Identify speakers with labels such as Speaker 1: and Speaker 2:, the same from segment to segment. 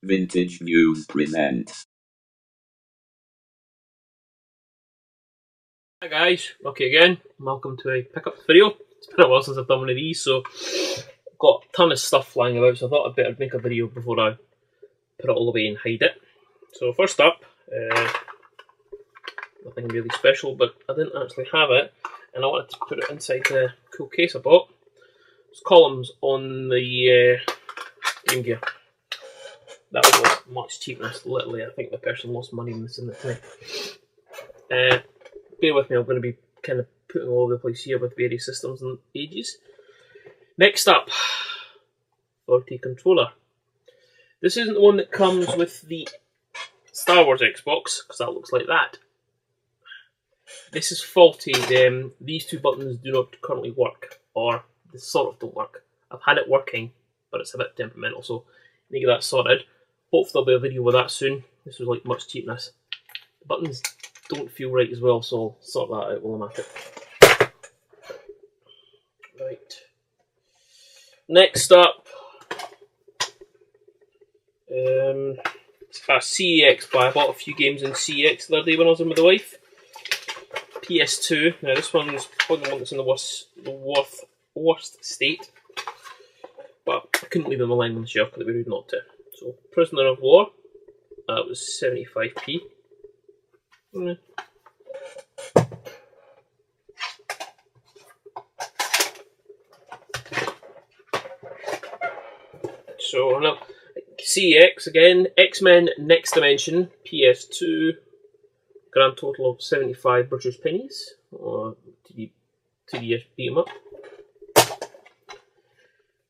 Speaker 1: Vintage News presents.
Speaker 2: Hi guys, Rocky again. Welcome to a pickup video. It's been a while since I've done one of these, so I've got a ton of stuff flying about, so I thought I'd better make a video before I put it all away and hide it. So first up, nothing really special, but I didn't actually have it, and I wanted to put it inside the cool case I bought. It's columns on the Game Gear. That was much cheapness, literally. I think the person lost money in this in the thing. Bear with me, I'm going to be kind of putting all over the place here with various systems and ages. Next up, 40 controller. This isn't the one that comes with the Star Wars Xbox, because that looks like that. This is faulty. These two buttons do not currently work, or they sort of don't work. I've had it working, but it's a bit temperamental, so I need to get that sorted. Hopefully there'll be a video with that soon. This was like much cheapness. The buttons don't feel right as well, so I'll sort that out while I'm at it. Right. Next up, it's a CEX buy. I bought a few games in CEX the other day when I was in with the wife. PS2. Now this one's probably the one that's in the worst state, but I couldn't leave them lying on the shelf because it'd be rude not to. So, Prisoner of War. That was 75p. So now, CEX again, X-Men Next Dimension, PS2, grand total of 75 British pennies, or 2D beat 'em up.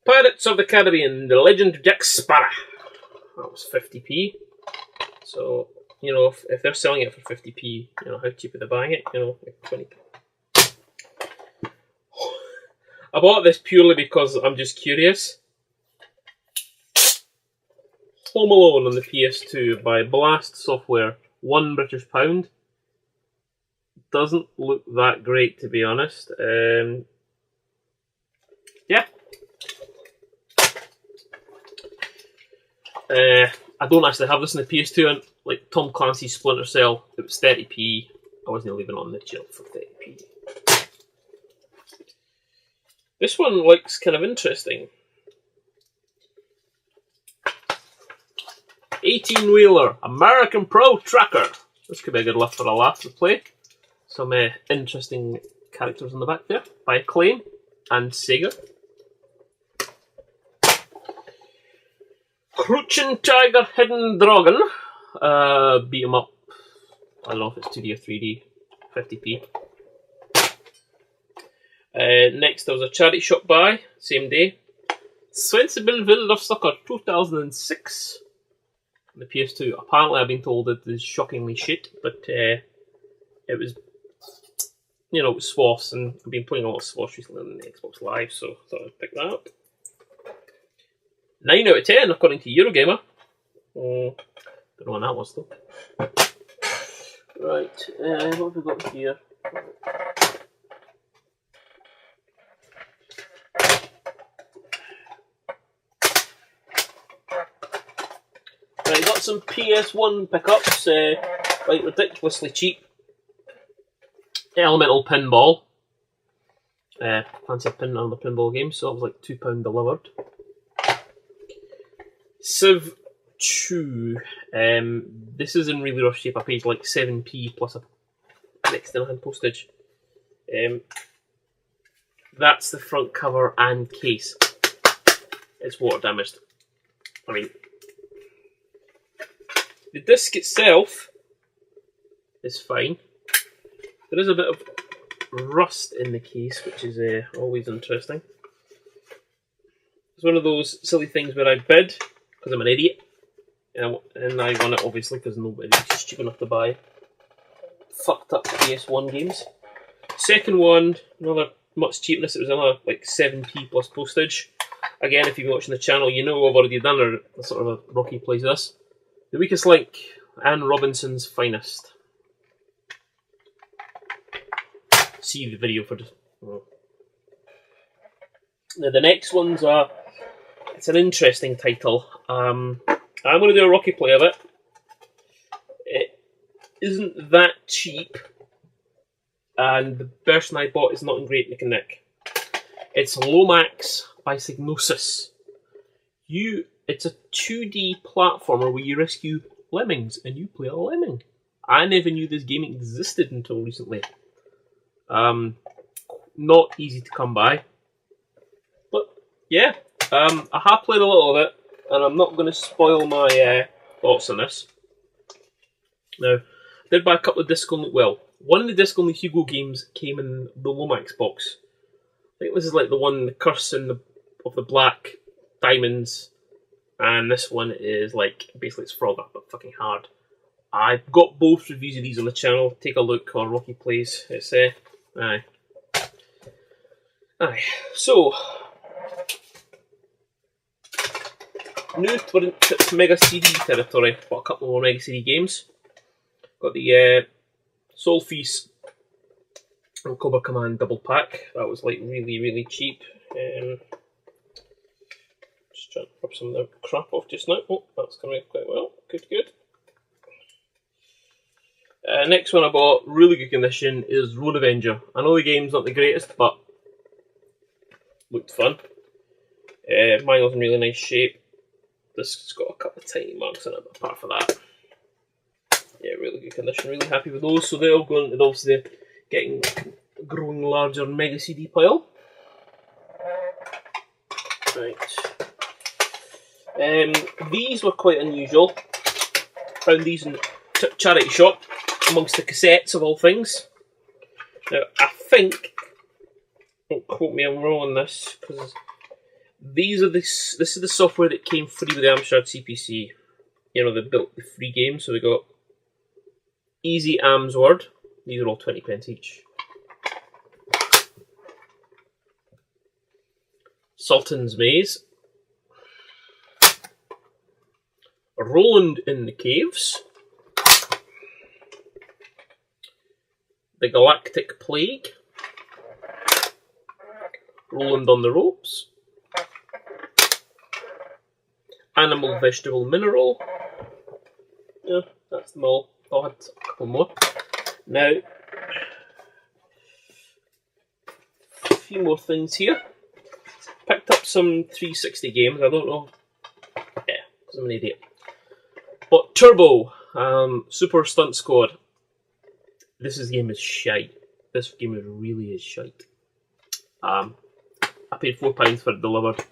Speaker 2: Pirates of the Caribbean, The Legend of Jack Sparrow, that was 50p. So, you know, if they're selling it for 50p, you know, how cheap are they buying it? You know, like 20p. I bought this purely because I'm just curious. Home Alone on the PS2 by Blast Software, £1 British. Doesn't look that great, to be honest. Yeah. I don't actually have this in the PS2, and like Tom Clancy's Splinter Cell, it was 30p. I wasn't leaving it on the shelf for 30p. This one looks kind of interesting. 18-wheeler, American Pro Tracker. This could be a good lift for a laugh to play. Some interesting characters on the back there, by Acclaim and Sega. Crouching Tiger, Hidden Dragon. Beat 'em up. I don't know if it's 2D or 3D. 50p. Next there was a charity shop buy, same day. Svenssonville of Sucker 2006. On the PS2. Apparently I've been told it is shockingly shit, but it was, you know, it was SWOS, and I've been playing a lot of SWOS recently on the Xbox Live, so I thought I'd pick that up. 9 out of 10 according to Eurogamer. Don't know when that was though. Right, what have we got here? Right, got some PS1 pickups, like ridiculously cheap. Elemental Pinball. Fancy a another pinball game, so it was like £2 delivered. Civ 2. This is in really rough shape. I paid like 7p plus a next to nothing postage. That's the front cover and case. It's water damaged. I mean, the disc itself is fine. There is a bit of rust in the case, which is always interesting. It's one of those silly things where I bid because I'm an idiot, and I won it obviously because nobody's stupid enough to buy fucked up PS1 games. Second one, another much cheapness. It was another like 7p plus postage. Again, if you've been watching the channel, you know I've already done a sort of a Rocky plays this. The Weakest Link, Anne Robinson's Finest. See the video for just. Now the next one's it's an interesting title. I'm going to do a Rocky play of it. It isn't that cheap, and the version I bought is not in great nick. It's Lomax by Psygnosis. It's a 2D platformer where you rescue lemmings and you play a lemming. I never knew this game existed until recently. Not easy to come by. But yeah, I have played a little of it, and I'm not going to spoil my thoughts on this. Now, I did buy a couple of disc-only... Well, one of the disc-only Hugo games came in the Lomax box. I think this is like the one, The Curse of the Black Diamonds, and this one is like, basically it's Frogger, but fucking hard. I've got both reviews of these on the channel. Take a look on Rocky Plays. It's aye. So new to Mega CD territory. Got a couple more Mega CD games. Got the Soul Feast and Cobra Command double pack. That was like really cheap. Just trying to rub some of the crap off just now. Oh, that's coming quite well. Good. Next one I bought, really good condition, is Road Avenger. I know the game's not the greatest, but looked fun. Mine was in really nice shape. This has got a couple of tiny marks on it, but apart from that, yeah, really good condition. Really happy with those. So they're all going to obviously growing larger Mega CD pile. Right. These were quite unusual. Found these in charity shop amongst the cassettes of all things. Now I think, don't quote me, I'm wrong on this, because this is the software that came free with the Amstrad CPC. You know, they built the free game, so we got Easy Amsword. These are all 20 pence each. Sultan's Maze. Roland in the Caves. The Galactic Plague. Roland on the Ropes. Animal, Vegetable, Mineral. Yeah, that's them all. I had a couple more. Now, a few more things here. Picked up some 360 games. I don't know. Yeah, because I'm an idiot. But Turbo, Super Stunt Squad. This game is shite. This game really is shite. I paid £4 for it delivered.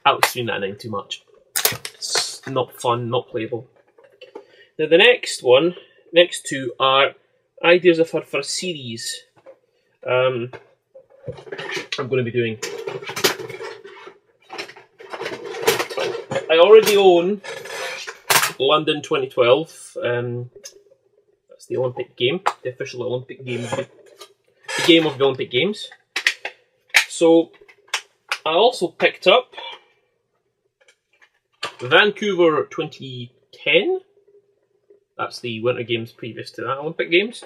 Speaker 2: That was £3.99 too much. It's not fun, not playable. Now the next two are ideas I've had for a series. I'm going to be doing. I already own London 2012. That's the Olympic game, the official Olympic game, the game of the Olympic Games. So I also picked up Vancouver 2010. That's the Winter Games previous to that Olympic Games.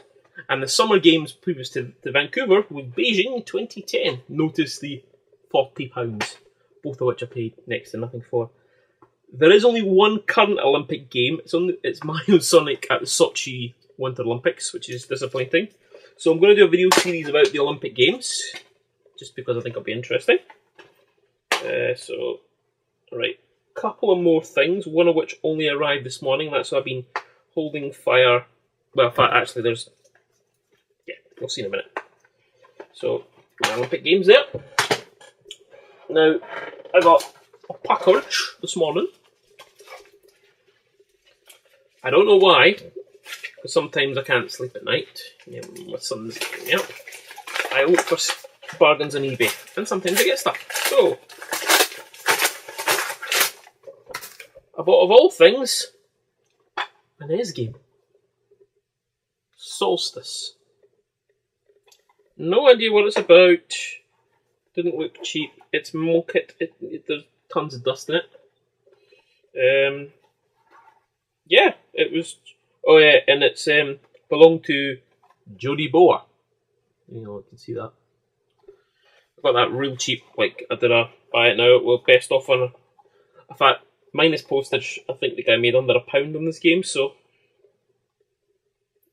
Speaker 2: And the Summer Games previous to Vancouver was Beijing 2010. Notice the £40, both of which I paid next to nothing for. There is only one current Olympic game. It's Mario Sonic at the Sochi Winter Olympics, which is disappointing. So I'm going to do a video series about the Olympic Games, just because I think it'll be interesting. Right, couple of more things, one of which only arrived this morning. That's why I've been holding fire. Well, actually, we'll see in a minute. So, my Olympic Games there. Now, I got a package this morning. I don't know why, because sometimes I can't sleep at night. My son's getting me up. I look for bargains on eBay, and sometimes I get stuff. So, I bought, of all things, an NES game. Solstice. No idea what it's about. Didn't look cheap. It's Mokit. There's tons of dust in it. Yeah, it was. Oh yeah, and it's belonged to Jody Boa. You can see that. I got that real cheap. Like I did a buy it now. Well, best off on. In fact, minus postage. I think the guy made under £1 on this game, so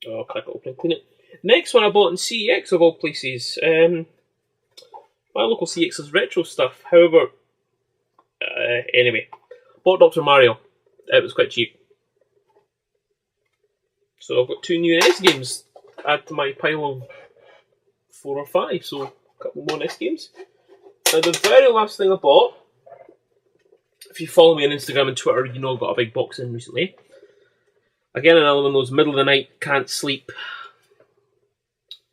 Speaker 2: I'll crack it open and clean it. Next one I bought in CEX of all places. My local CEX has retro stuff. However, anyway, bought Dr. Mario. It was quite cheap. So I've got 2 new NES games to add to my pile of 4 or 5. So a couple more NES games. Now the very last thing I bought, if you follow me on Instagram and Twitter, you know I've got a big box in recently. Again, another one of those middle of the night, can't sleep.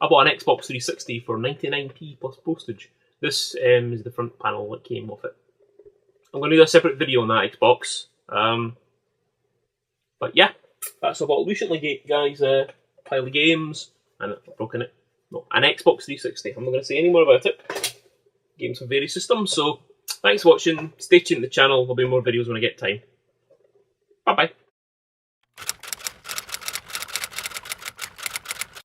Speaker 2: I bought an Xbox 360 for 99p plus postage. This is the front panel that came with it. I'm going to do a separate video on that Xbox. But yeah, that's about recently, guys. Pile of games, and I've broken it. No, an Xbox 360. I'm not going to say any more about it. Games for various systems. So, thanks for watching. Stay tuned to the channel. There'll be more videos when I get time. Bye bye.